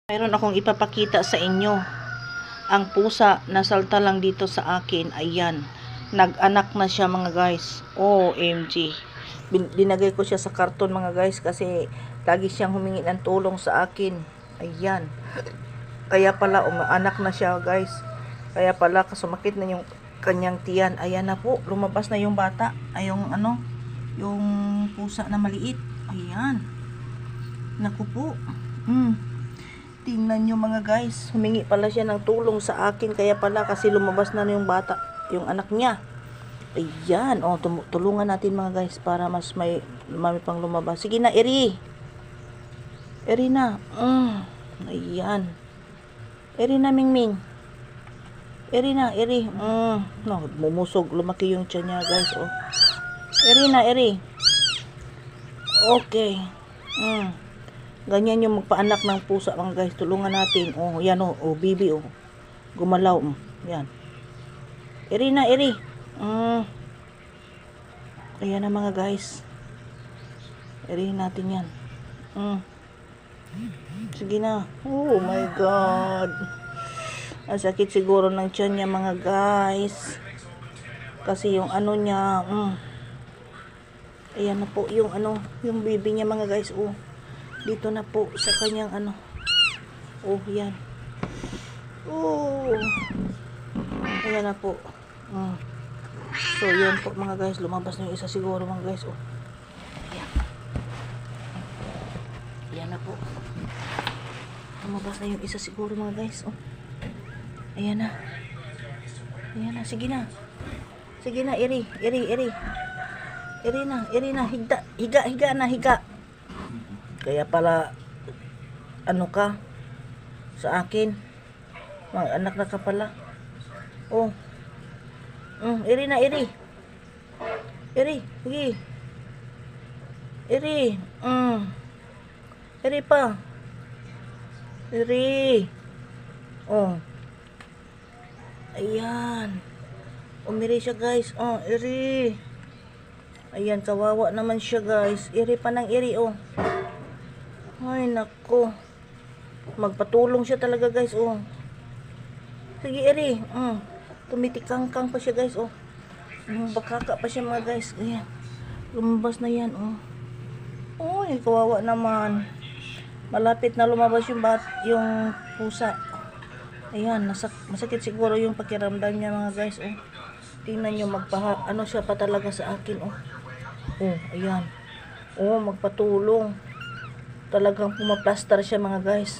Mayroon akong ipapakita sa inyo. Ang pusa nasalta lang dito sa akin. Ayan. Nag-anak na siya mga guys. OMG. Dinagay ko siya sa karton mga guys kasi lagi siyang humingi ng tulong sa akin. Ayan. Kaya pala umaanak na siya guys. Kaya pala sumakit na yung kanyang tiyan. Ayan na po. Lumabas na yung bata. Ay yung yung pusa na maliit. Ayan. Naku po. Tingnan nyo mga guys, humingi pala siya ng tulong sa akin, kaya pala kasi lumabas na yung bata, yung anak niya. Ayan, tulungan natin mga guys para mas may pang lumabas. Sige na, Eri. Eri na. Ayan. Eri na, Mingming. Eri na, Eri. No, mumusog, lumaki yung tiyan niya guys. Eri na, Eri. Okay. Ganyan yung magpaanak ng pusa mga guys. Tulungan natin. Yan bibi gumalaw. Yan. Eri na, Eri. Ayan na mga guys. Eri natin yan. Sige na. Oh my God. Ang sakit siguro ng tiyan niya mga guys. Kasi yung niya. Ayan na po yung yung bibi niya mga guys. Dito na po sa kanyang yan. Ayan na po. So yan po mga guys, lumabas na yung isa siguro mga guys. Ayan. Ayan na po. Lumabas na yung isa siguro mga guys. Ayan na. Ayan na, sige na. Sige na, Eri. Eri na, higa na. Kaya pala ka sa akin. Anak na ka pala. Eri na, Eri. Eri, sige. Eri. Eri pa. Eri. Ayan. Umiri siya guys. Eri. Ayan, kawawa naman siya guys. Eri pa ng Eri. Ay, nako. Magpatulong siya talaga, guys. Sige, Eri. Tumitikangkang pa siya, guys. Bakaka pa siya, mga guys. Ayan. Lumabas na yan, Ay, kawawa naman. Malapit na lumabas yung pusa. Ayan, masakit siguro yung pakiramdam niya, mga guys. Tingnan nyo, siya pa talaga sa akin, Ayan. Magpatulong. Talagang pumaplastar siya mga guys.